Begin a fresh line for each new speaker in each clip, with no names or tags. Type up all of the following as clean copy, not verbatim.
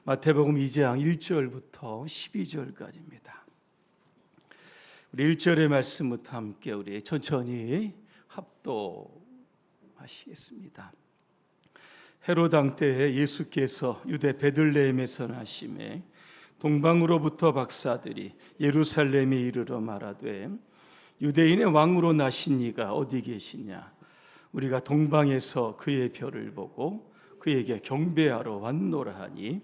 마태복음 2장 1절부터 12절까지입니다. 우리 1절의 말씀부터 함께 우리 천천히 합독하시겠습니다. 헤롯 왕 때에 예수께서 유대 베들레헴에서 나심에 동방으로부터 박사들이 예루살렘에 이르러 말하되 유대인의 왕으로 나신 이가 어디 계시냐? 우리가 동방에서 그의 별을 보고 그에게 경배하러 왔노라 하니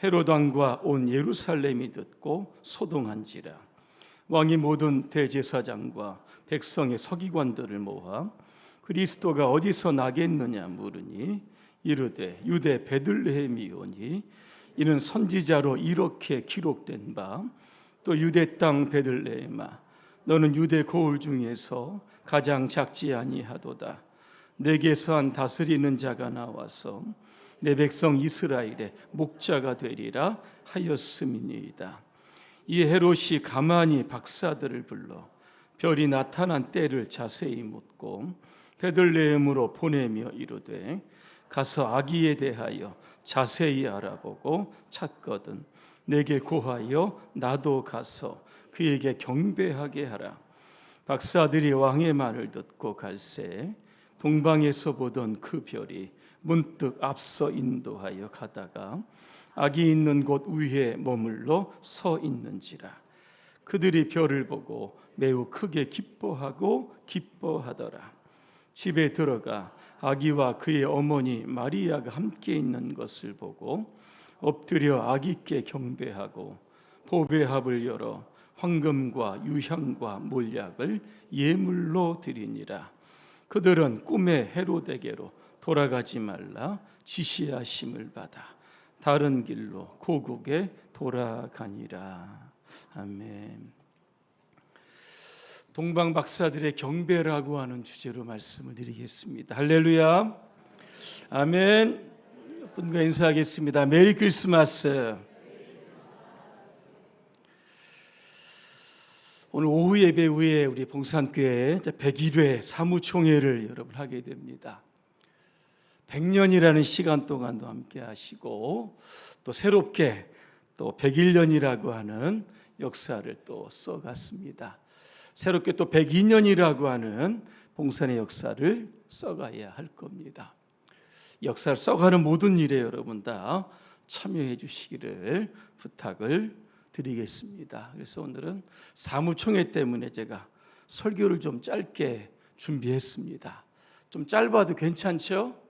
헤롯 왕과 온 예루살렘이 듣고 소동한지라. 왕이 모든 대제사장과 백성의 서기관들을 모아 그리스도가 어디서 나겠느냐 물으니 이르되 유대 베들레헴이오니 이는 선지자로 이렇게 기록된 바 또 유대 땅 베들레헴아 너는 유대 고을 중에서 가장 작지 아니하도다. 내게서 한 다스리는 자가 나와서 내 백성 이스라엘의 목자가 되리라 하였음이니이다. 이 헤롯이 가만히 박사들을 불러 별이 나타난 때를 자세히 묻고 베들레헴으로 보내며 이르되 가서 아기에 대하여 자세히 알아보고 찾거든 내게 고하여 나도 가서 그에게 경배하게 하라. 박사들이 왕의 말을 듣고 갈새 동방에서 보던 그 별이 문득 앞서 인도하여 가다가 아기 있는 곳 위에 머물러 서 있는지라. 그들이 별을 보고 매우 크게 기뻐하더라. 집에 들어가 아기와 그의 어머니 마리아가 함께 있는 것을 보고 엎드려 아기께 경배하고 보배합을 열어 황금과 유향과 몰약을 예물로 드리니라. 그들은 꿈에 헤롯에게로 돌아가지 말라 지시하심을 받아 다른 길로 고국에 돌아가니라. 아멘. 동방 박사들의 경배라고 하는 주제로 말씀을 드리겠습니다. 할렐루야. 아멘. 분과 인사하겠습니다. 메리 크리스마스. 오늘 오후 예배 후에 우리 봉산교회 101회 사무총회를 여러분 하게 됩니다. 100년이라는 시간 동안도 함께 하시고 또 새롭게 또 101년이라고 하는 역사를 또 써갔습니다. 새롭게 또 102년이라고 하는 봉산의 역사를 써가야 할 겁니다. 역사를 써가는 모든 일에 여러분 다 참여해 주시기를 부탁을 드리겠습니다. 그래서 오늘은 사무총회 때문에 제가 설교를 좀 짧게 준비했습니다. 좀 짧아도 괜찮죠?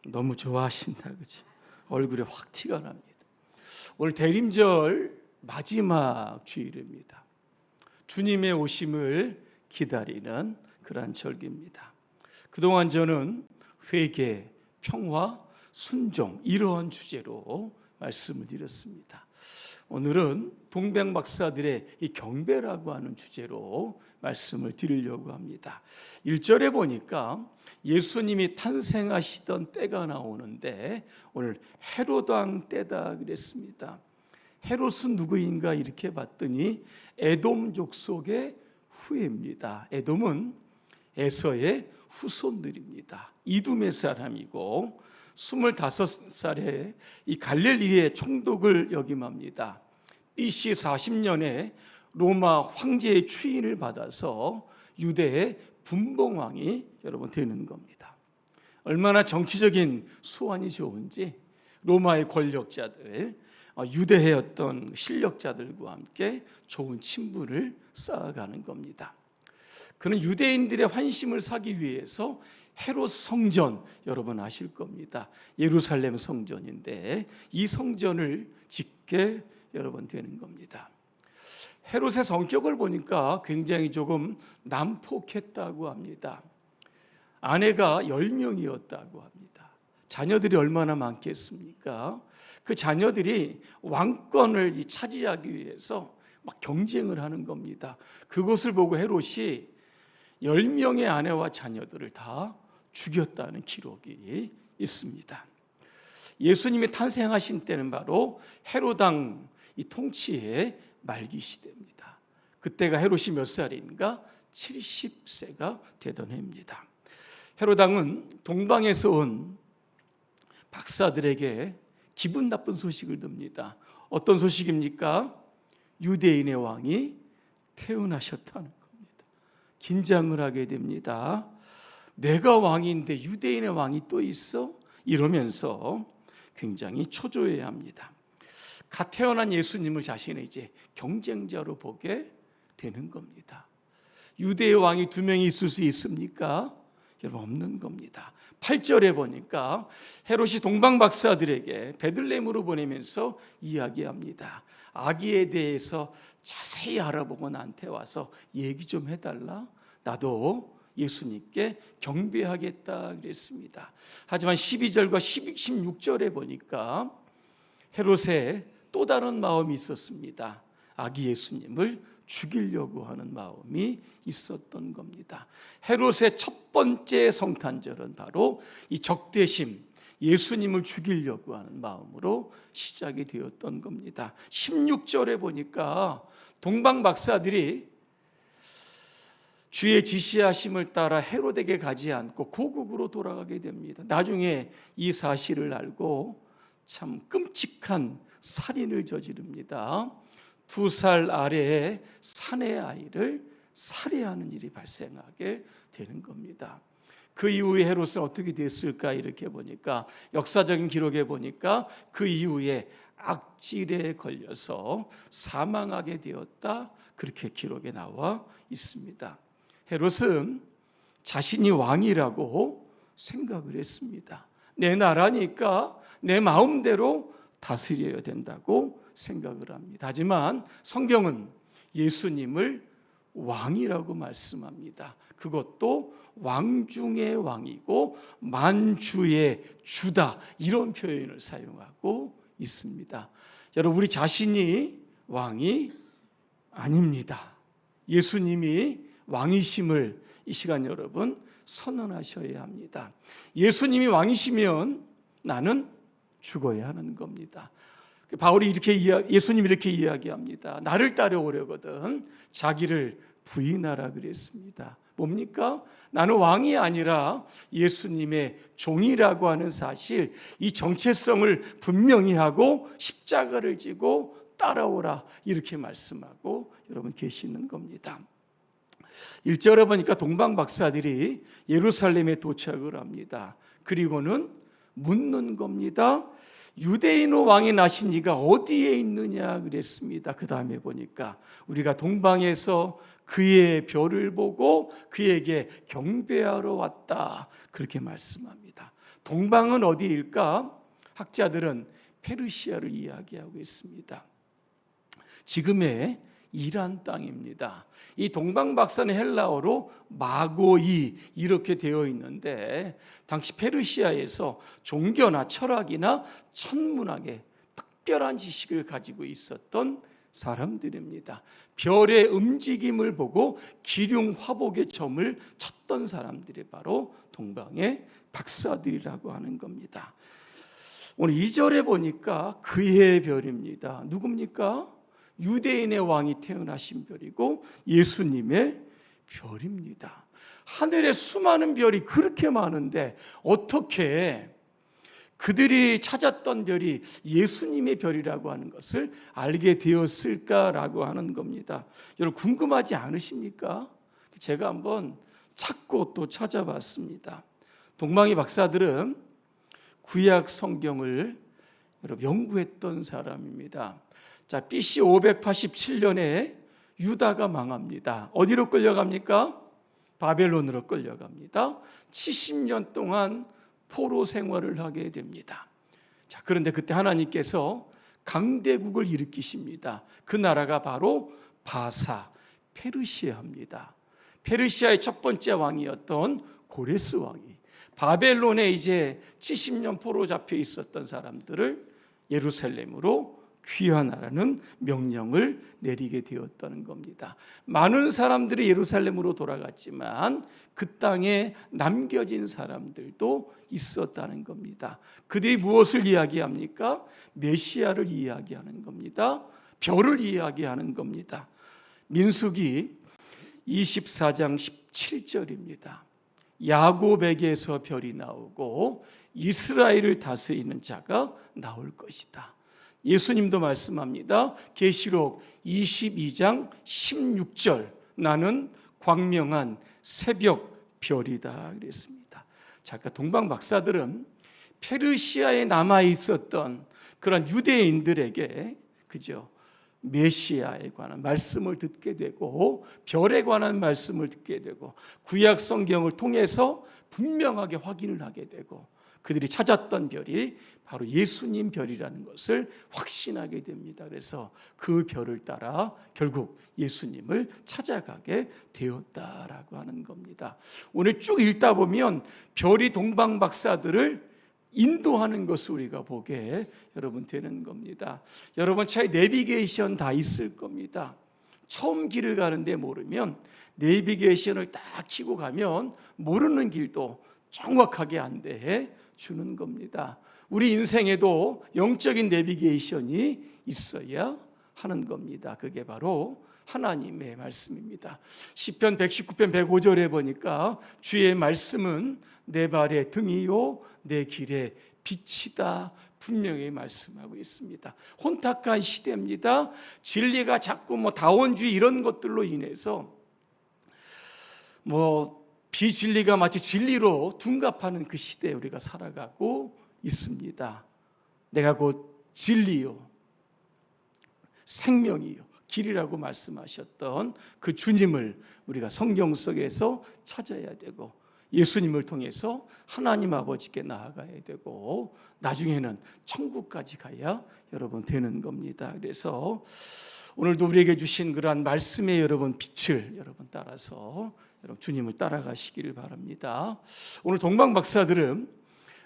너무 좋아하신다, 그치? 얼굴에 확 티가 납니다. 오늘 대림절 마지막 주일입니다. 주님의 오심을 기다리는 그러한 절기입니다. 그동안 저는 회개, 평화, 순종 이러한 주제로 말씀을 드렸습니다. 오늘은 동방 박사들의 이 경배라고 하는 주제로 말씀을 드리려고 합니다. 1절에 보니까 예수님이 탄생하시던 때가 나오는데 오늘 헤롯 왕 때다 그랬습니다. 헤롯은 누구인가 이렇게 봤더니 에돔 족속의 후예입니다. 에돔은 에서의 후손들입니다. 이두메 사람이고 25살에 이 갈릴리의 총독을 역임합니다. BC 40년에 로마 황제의 추인을 받아서 유대의 분봉왕이 여러분 되는 겁니다. 얼마나 정치적인 수완이 좋은지 로마의 권력자들, 유대의 어떤 실력자들과 함께 좋은 친분을 쌓아가는 겁니다. 그는 유대인들의 환심을 사기 위해서 헤롯 성전 여러분 아실 겁니다. 예루살렘 성전인데 이 성전을 짓게 여러분 되는 겁니다. 헤롯의 성격을 보니까 굉장히 조금 난폭했다고 합니다. 아내가 10명이었다고 합니다. 자녀들이 얼마나 많겠습니까? 그 자녀들이 왕권을 차지하기 위해서 막 경쟁을 하는 겁니다. 그것을 보고 헤롯이 10명의 아내와 자녀들을 다 죽였다는 기록이 있습니다. 예수님이 탄생하신 때는 바로 헤롯 왕 이 통치의 말기 시대입니다. 그때가 헤롯이 몇 살인가? 70세가 되던 해입니다. 헤롯 왕은 동방에서 온 박사들에게 기분 나쁜 소식을 듣습니다. 어떤 소식입니까? 유대인의 왕이 태어나셨다는 겁니다. 긴장을 하게 됩니다. 내가 왕인데 유대인의 왕이 또 있어? 이러면서 굉장히 초조해합니다. 갓 태어난 예수님을 자신의 이제 경쟁자로 보게 되는 겁니다. 유대의 왕이 2명이 있을 수 있습니까? 여러분, 없는 겁니다. 8절에 보니까 헤롯이 동방 박사들에게 베들레헴으로 보내면서 이야기합니다. 아기에 대해서 자세히 알아보고 나한테 와서 얘기 좀 해달라. 나도 예수님께 경배하겠다 그랬습니다. 하지만 12절과 16절에 보니까 헤롯의 또 다른 마음이 있었습니다. 아기 예수님을 죽이려고 하는 마음이 있었던 겁니다. 헤롯의 첫 번째 성탄절은 바로 이 적대심, 예수님을 죽이려고 하는 마음으로 시작이 되었던 겁니다. 16절에 보니까 동방 박사들이 주의 지시하심을 따라 헤롯에게 가지 않고 고국으로 돌아가게 됩니다. 나중에 이 사실을 알고 참 끔찍한 살인을 저지릅니다. 2살 아래의 사내 아이를 살해하는 일이 발생하게 되는 겁니다. 그 이후에 헤롯은 어떻게 됐을까 이렇게 보니까 역사적인 기록에 보니까 그 이후에 악질에 걸려서 사망하게 되었다, 그렇게 기록에 나와 있습니다. 헤롯은 자신이 왕이라고 생각을 했습니다. 내 나라니까 내 마음대로 다스려야 된다고 생각을 합니다. 하지만 성경은 예수님을 왕이라고 말씀합니다. 그것도 왕 중의 왕이고 만주의 주다, 이런 표현을 사용하고 있습니다. 여러분, 우리 자신이 왕이 아닙니다. 예수님이 왕이심을 이 시간 여러분 선언하셔야 합니다. 예수님이 왕이시면 나는 죽어야 하는 겁니다. 바울이 예수님이 이렇게 이야기합니다. 나를 따라오려거든 자기를 부인하라 그랬습니다. 뭡니까? 나는 왕이 아니라 예수님의 종이라고 하는 사실, 이 정체성을 분명히 하고 십자가를 지고 따라오라, 이렇게 말씀하고 여러분 계시는 겁니다. 1절에 보니까 동방 박사들이 예루살렘에 도착을 합니다. 그리고는 묻는 겁니다. 유대인 왕이 나신 이가 어디에 있느냐 그랬습니다. 그 다음에 보니까 우리가 동방에서 그의 별을 보고 그에게 경배하러 왔다, 그렇게 말씀합니다. 동방은 어디일까? 학자들은 페르시아를 이야기하고 있습니다. 지금의 이란 땅입니다. 이 동방 박사는 헬라어로 마고이 이렇게 되어 있는데 당시 페르시아에서 종교나 철학이나 천문학에 특별한 지식을 가지고 있었던 사람들입니다. 별의 움직임을 보고 기륭 화복의 점을 쳤던 사람들이 바로 동방의 박사들이라고 하는 겁니다. 오늘 2절에 보니까 그의 별입니다. 누굽니까? 유대인의 왕이 태어나신 별이고 예수님의 별입니다. 하늘에 수많은 별이 그렇게 많은데 어떻게 그들이 찾았던 별이 예수님의 별이라고 하는 것을 알게 되었을까라고 하는 겁니다. 여러분, 궁금하지 않으십니까? 제가 한번 찾고 또 찾아봤습니다. 동방의 박사들은 구약 성경을 여러분 연구했던 사람입니다. 자, BC 587년에 유다가 망합니다. 어디로 끌려갑니까? 바벨론으로 끌려갑니다. 70년 동안 포로 생활을 하게 됩니다. 자, 그런데 그때 하나님께서 강대국을 일으키십니다. 그 나라가 바로 바사, 페르시아입니다. 페르시아의 첫 번째 왕이었던 고레스 왕이 바벨론에 이제 70년 포로 잡혀 있었던 사람들을 예루살렘으로 귀환하라는 명령을 내리게 되었다는 겁니다. 많은 사람들이 예루살렘으로 돌아갔지만 그 땅에 남겨진 사람들도 있었다는 겁니다. 그들이 무엇을 이야기합니까? 메시아를 이야기하는 겁니다. 별을 이야기하는 겁니다. 민수기 24장 17절입니다. 야곱에게서 별이 나오고 이스라엘을 다스리는 자가 나올 것이다. 예수님도 말씀합니다. 계시록 22장 16절, 나는 광명한 새벽 별이다 그랬습니다. 자, 그러니까 동방 박사들은 페르시아에 남아 있었던 그런 유대인들에게 그죠? 메시아에 관한 말씀을 듣게 되고 별에 관한 말씀을 듣게 되고 구약 성경을 통해서 분명하게 확인을 하게 되고 그들이 찾았던 별이 바로 예수님 별이라는 것을 확신하게 됩니다. 그래서 그 별을 따라 결국 예수님을 찾아가게 되었다라고 하는 겁니다. 오늘 쭉 읽다 보면 별이 동방 박사들을 인도하는 것을 우리가 보게 여러분 되는 겁니다. 여러분 차에 내비게이션 다 있을 겁니다. 처음 길을 가는데 모르면 내비게이션을 딱 켜고 가면 모르는 길도 정확하게 안내해 주는 겁니다. 우리 인생에도 영적인 내비게이션이 있어야 하는 겁니다. 그게 바로 하나님의 말씀입니다. 시편 119편 105절에 보니까 주의 말씀은 내 발의 등이요 내 길의 빛이다 분명히 말씀하고 있습니다. 혼탁한 시대입니다. 진리가 자꾸 다원주의 이런 것들로 인해서 비진리가 마치 진리로 둔갑하는 그 시대에 우리가 살아가고 있습니다. 내가 곧 진리요 생명이요 길이라고 말씀하셨던 그 주님을 우리가 성경 속에서 찾아야 되고 예수님을 통해서 하나님 아버지께 나아가야 되고 나중에는 천국까지 가야 여러분 되는 겁니다. 그래서 오늘도 우리에게 주신 그러한 말씀의 여러분 빛을 여러분 따라서 여러분 주님을 따라가시기를 바랍니다. 오늘 동방 박사들은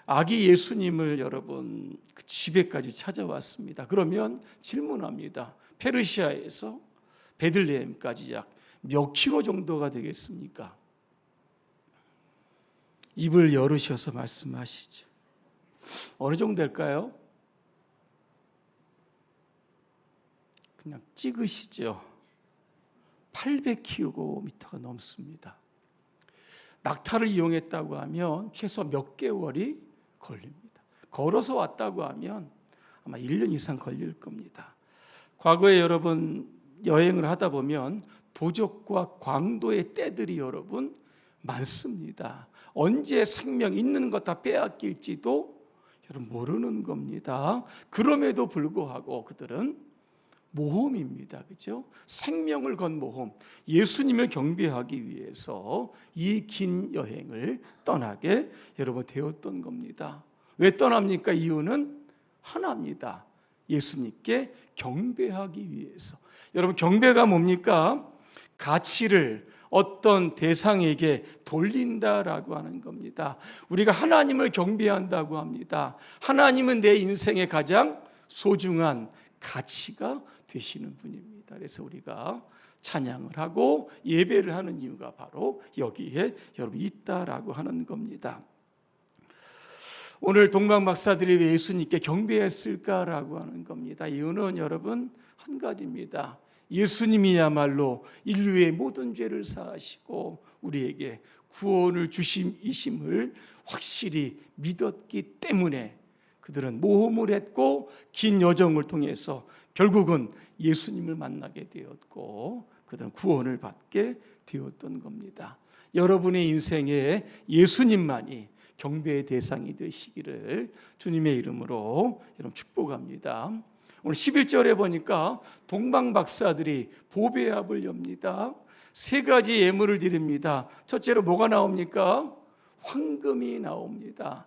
아기 예수님을 여러분 그 집에까지 찾아왔습니다. 그러면 질문합니다. 페르시아에서 베들레헴까지 약 몇 킬로 정도가 되겠습니까? 입을 열으셔서 말씀하시죠. 어느 정도 될까요? 그냥 찍으시죠. 800km가 넘습니다. 낙타를 이용했다고 하면 최소 몇 개월이 걸립니다. 걸어서 왔다고 하면 아마 1년 이상 걸릴 겁니다. 과거에 여러분 여행을 하다 보면 도적과 광도의 때들이 여러분 많습니다. 언제 생명 있는 것 다 빼앗길지도 여러분 모르는 겁니다. 그럼에도 불구하고 그들은 모험입니다. 그죠? 생명을 건 모험. 예수님을 경배하기 위해서 이 긴 여행을 떠나게 여러분 되었던 겁니다. 왜 떠납니까? 이유는 하나입니다. 예수님께 경배하기 위해서. 여러분 경배가 뭡니까? 가치를 어떤 대상에게 돌린다라고 하는 겁니다. 우리가 하나님을 경배한다고 합니다. 하나님은 내 인생의 가장 소중한 가치가 되시는 분입니다. 그래서 우리가 찬양을 하고 예배를 하는 이유가 바로 여기에 여러분 있다라고 하는 겁니다. 오늘 동방 박사들이 왜 예수님께 경배했을까라고 하는 겁니다. 이유는 여러분 한 가지입니다. 예수님이야말로 인류의 모든 죄를 사하시고 우리에게 구원을 주심이심을 확실히 믿었기 때문에 그들은 모험을 했고 긴 여정을 통해서 결국은 예수님을 만나게 되었고 그들은 구원을 받게 되었던 겁니다. 여러분의 인생에 예수님만이 경배의 대상이 되시기를 주님의 이름으로 여러분 축복합니다. 오늘 11절에 보니까 동방 박사들이 보배합을 엽니다. 세 가지 예물을 드립니다. 첫째로 뭐가 나옵니까? 황금이 나옵니다.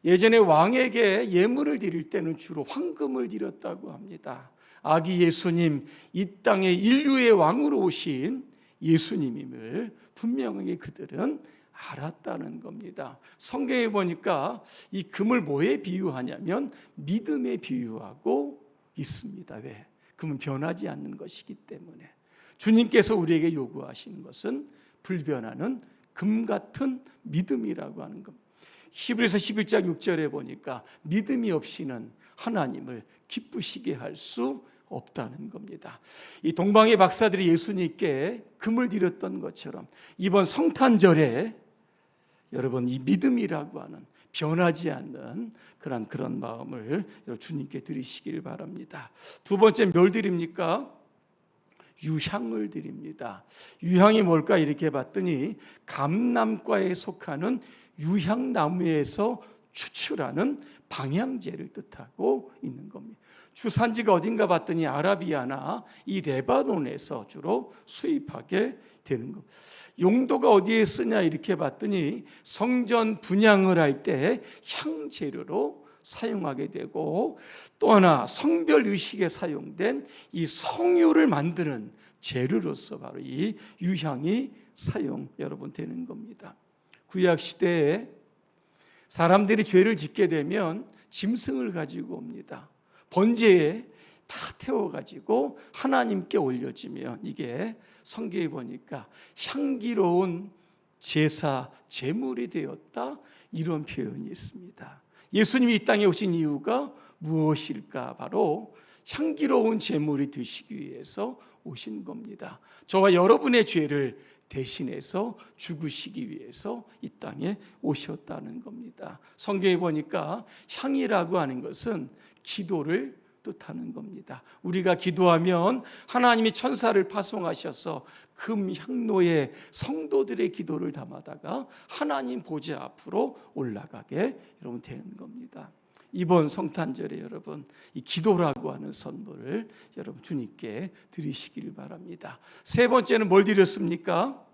예전에 왕에게 예물을 드릴 때는 주로 황금을 드렸다고 합니다. 아기 예수님, 이 땅에 인류의 왕으로 오신 예수님임을 분명하게 그들은 알았다는 겁니다. 성경에 보니까 이 금을 뭐에 비유하냐면 믿음에 비유하고 있습니다. 왜? 금은 변하지 않는 것이기 때문에. 주님께서 우리에게 요구하시는 것은 불변하는 금 같은 믿음이라고 하는 겁니다. 히브리서 11장 6절에 보니까 믿음이 없이는 하나님을 기쁘시게 할 수 없다는 겁니다. 이 동방의 박사들이 예수님께 금을 드렸던 것처럼 이번 성탄절에 여러분 이 믿음이라고 하는 변하지 않는 그런 마음을 주님께 드리시길 바랍니다. 두 번째 뭘 드립니까? 유향을 드립니다. 유향이 뭘까 이렇게 봤더니 감람과에 속하는 유향나무에서 추출하는 방향제를 뜻하고 있는 겁니다. 주산지가 어딘가 봤더니 아라비아나 이 레바논에서 주로 수입하게 되는 것. 용도가 어디에 쓰냐 이렇게 봤더니 성전 분향을 할 때 향재료로 사용하게 되고, 또 하나 성별 의식에 사용된 이 성유를 만드는 재료로서 바로 이 유향이 여러분 되는 겁니다. 구약 시대에 사람들이 죄를 짓게 되면 짐승을 가지고 옵니다. 번제에 다 태워가지고 하나님께 올려지면 이게 성경에 보니까 향기로운 제사, 제물이 되었다, 이런 표현이 있습니다. 예수님이 이 땅에 오신 이유가 무엇일까? 바로 향기로운 제물이 되시기 위해서 오신 겁니다. 저와 여러분의 죄를 대신해서 죽으시기 위해서 이 땅에 오셨다는 겁니다. 성경에 보니까 향이라고 하는 것은 기도를 뜻하는 겁니다. 우리가 기도하면 하나님이 천사를 파송하셔서 금향로에 성도들의 기도를 담아다가 하나님 보좌 앞으로 올라가게 여러분 되는 겁니다. 이번 성탄절에 여러분 이 기도라고 하는 선물을 여러분 주님께 드리시길 바랍니다. 세 번째는 뭘 드렸습니까?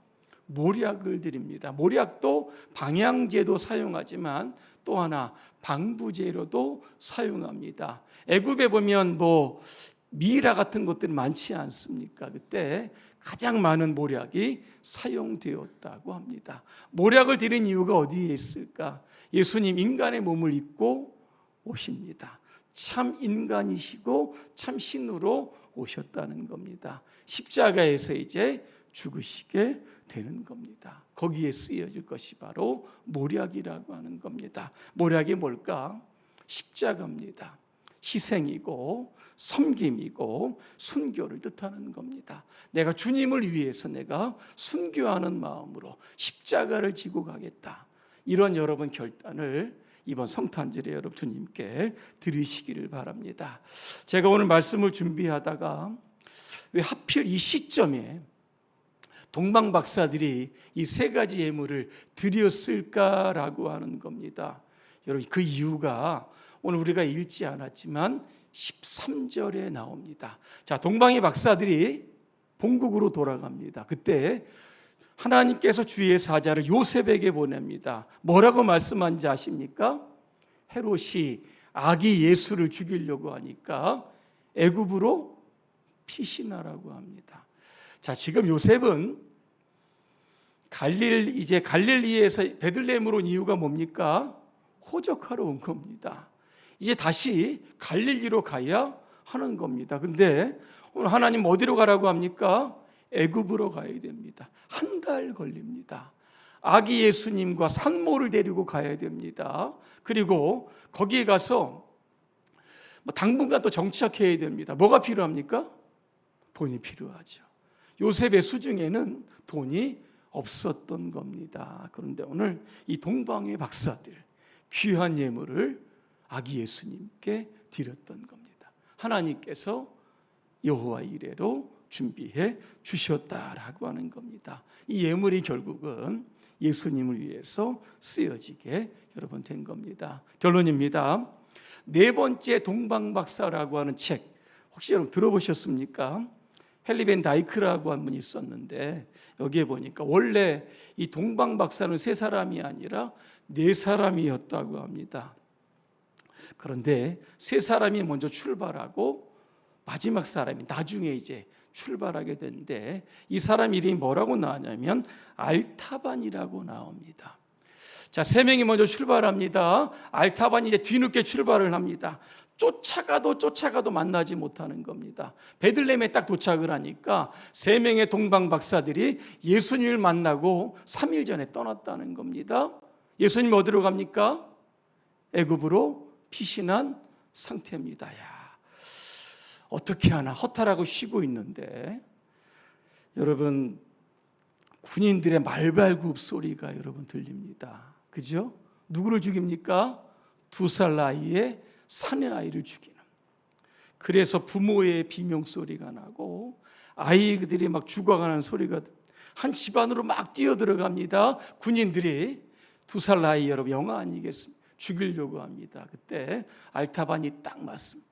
모략을 드립니다. 모략도 방향제도 사용하지만 또 하나 방부제로도 사용합니다. 애굽에 보면 미라 같은 것들이 많지 않습니까? 그때 가장 많은 모략이 사용되었다고 합니다. 모략을 드린 이유가 어디에 있을까? 예수님 인간의 몸을 입고 오십니다. 참 인간이시고 참 신으로 오셨다는 겁니다. 십자가에서 이제 죽으시게 되는 겁니다. 거기에 쓰여질 것이 바로 모략이라고 하는 겁니다. 모략이 뭘까? 십자가입니다. 희생이고 섬김이고 순교를 뜻하는 겁니다. 내가 주님을 위해서 내가 순교하는 마음으로 십자가를 지고 가겠다, 이런 여러분 결단을 이번 성탄절에 여러분 주님께 드리시기를 바랍니다. 제가 오늘 말씀을 준비하다가 왜 하필 이 시점에 동방 박사들이 이 세 가지 예물을 드렸을까라고 하는 겁니다. 여러분 그 이유가 오늘 우리가 읽지 않았지만 13절에 나옵니다. 자, 동방의 박사들이 본국으로 돌아갑니다. 그때 하나님께서 주의 사자를 요셉에게 보냅니다. 뭐라고 말씀한지 아십니까? 헤롯이 아기 예수를 죽이려고 하니까 애굽으로 피신하라고 합니다. 자, 지금 요셉은 갈릴리에서 베들레헴으로 온 이유가 뭡니까? 호적하러 온 겁니다. 이제 다시 갈릴리로 가야 하는 겁니다. 근데 오늘 하나님 어디로 가라고 합니까? 애굽으로 가야 됩니다. 한 달 걸립니다. 아기 예수님과 산모를 데리고 가야 됩니다. 그리고 거기에 가서 당분간 또 정착해야 됩니다. 뭐가 필요합니까? 돈이 필요하죠. 요셉의 수중에는 돈이 없었던 겁니다. 그런데 오늘 이 동방의 박사들 귀한 예물을 아기 예수님께 드렸던 겁니다. 하나님께서 여호와 이레로 준비해 주셨다라고 하는 겁니다. 이 예물이 결국은 예수님을 위해서 쓰여지게 여러분 된 겁니다. 결론입니다. 네 번째 동방박사라고 하는 책 혹시 여러분 들어보셨습니까? 헨리 벤 다이크라고 한 분이 있었는데 여기에 보니까 원래 이 동방박사는 세 사람이 아니라 네 사람이었다고 합니다. 그런데 세 사람이 먼저 출발하고 마지막 사람이 나중에 이제 출발하게 되는데 이 사람 이름이 뭐라고 나왔냐면 알타반이라고 나옵니다. 자, 세 명이 먼저 출발합니다. 알타반이 이제 뒤늦게 출발을 합니다. 쫓아가도 만나지 못하는 겁니다. 베들레헴에 딱 도착을 하니까 세 명의 동방 박사들이 예수님을 만나고 3일 전에 떠났다는 겁니다. 예수님 어디로 갑니까? 애굽으로 피신한 상태입니다. 야, 어떻게 하나 허탈하고 쉬고 있는데 여러분 군인들의 말발굽 소리가 여러분 들립니다. 그죠? 누구를 죽입니까? 2살 나이에 사내아이를 죽이는. 그래서 부모의 비명소리가 나고 아이들이 막 죽어가는 소리가, 한 집안으로 막 뛰어들어갑니다. 군인들이 2살 나이, 여러분 영화 아니겠습니까? 죽이려고 합니다. 그때 알타반이 딱 맞습니다.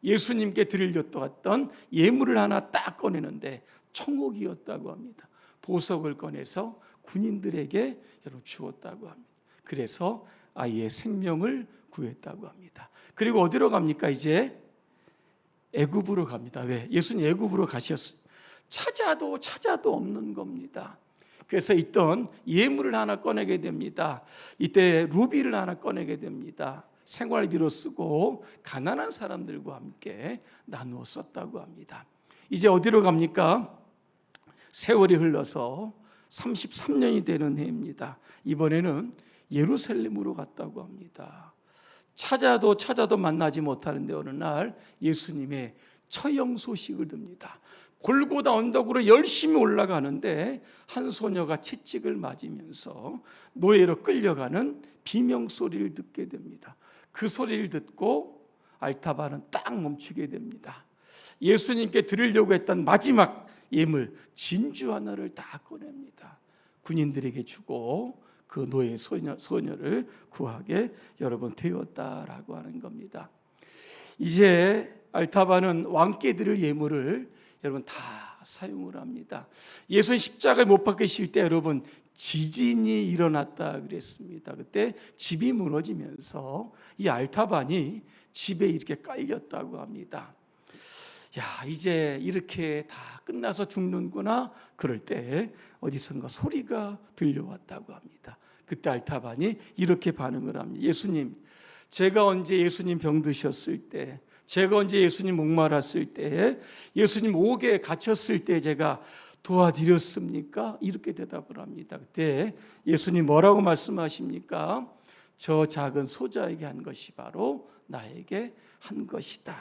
예수님께 드리려고 했던 예물을 하나 딱 꺼내는데 청옥이었다고 합니다. 보석을 꺼내서 군인들에게 여러분 주었다고 합니다. 그래서 아이의 생명을 구했다고 합니다. 그리고 어디로 갑니까? 이제 애굽으로 갑니다. 왜? 예수님 애굽으로 가셨어요. 찾아도 없는 겁니다. 그래서 있던 예물을 하나 꺼내게 됩니다. 이때 루비를 하나 꺼내게 됩니다. 생활비로 쓰고 가난한 사람들과 함께 나누어 썼다고 합니다. 이제 어디로 갑니까? 세월이 흘러서 33년이 되는 해입니다. 이번에는 예루살렘으로 갔다고 합니다. 찾아도 만나지 못하는데 어느 날 예수님의 처형 소식을 듣습니다. 골고다 언덕으로 열심히 올라가는데 한 소녀가 채찍을 맞으면서 노예로 끌려가는 비명소리를 듣게 됩니다. 그 소리를 듣고 알타바는 딱 멈추게 됩니다. 예수님께 드리려고 했던 마지막 예물 진주 하나를 다 꺼냅니다. 군인들에게 주고 그 노예 소녀를 구하게 여러분 되었다라고 하는 겁니다. 이제 알타바는 왕께 드릴 예물을 여러분 다 사용을 합니다. 예수님 십자가에 못 박히실 때 여러분 지진이 일어났다 그랬습니다. 그때 집이 무너지면서 이 알타반이 집에 이렇게 깔렸다고 합니다. 야, 이제 이렇게 다 끝나서 죽는구나. 그럴 때 어디선가 소리가 들려왔다고 합니다. 그때 알타반이 이렇게 반응을 합니다. 예수님, 제가 언제 예수님 병드셨을 때, 제가 언제 예수님 목말았을 때, 예수님 옥에 갇혔을 때 제가 도와드렸습니까? 이렇게 대답을 합니다. 그때 예수님 뭐라고 말씀하십니까? 저 작은 소자에게 한 것이 바로 나에게 한 것이다.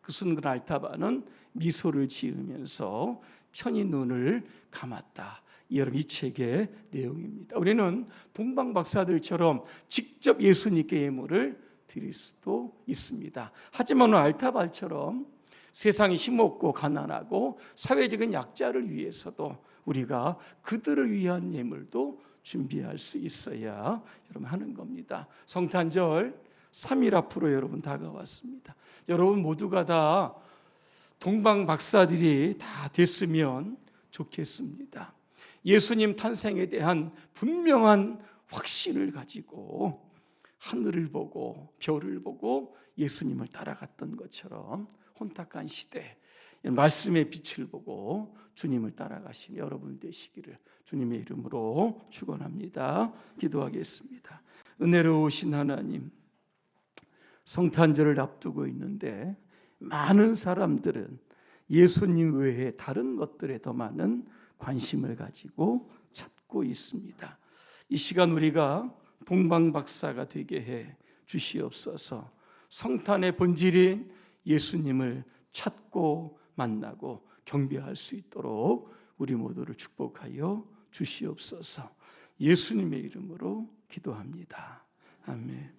그 순간 알타바는 미소를 지으면서 편히 눈을 감았다. 여러분 이 책의 내용입니다. 우리는 동방 박사들처럼 직접 예수님께 예물을 드릴 수도 있습니다. 하지만 오늘 알타바처럼 세상이 힘없고 가난하고 사회적인 약자를 위해서도 우리가 그들을 위한 예물도 준비할 수 있어야 여러분 하는 겁니다. 성탄절 3일 앞으로 여러분 다가왔습니다. 여러분 모두가 다 동방 박사들이 다 됐으면 좋겠습니다. 예수님 탄생에 대한 분명한 확신을 가지고 하늘을 보고 별을 보고 예수님을 따라갔던 것처럼 혼탁한 시대 말씀의 빛을 보고 주님을 따라가신 여러분 되시기를 주님의 이름으로 축원합니다. 기도하겠습니다. 은혜로우신 하나님, 성탄절을 앞두고 있는데 많은 사람들은 예수님 외에 다른 것들에 더 많은 관심을 가지고 찾고 있습니다. 이 시간 우리가 동방박사가 되게 해 주시옵소서. 성탄의 본질인 예수님을 찾고 만나고 경배할 수 있도록 우리 모두를 축복하여 주시옵소서. 예수님의 이름으로 기도합니다. 아멘.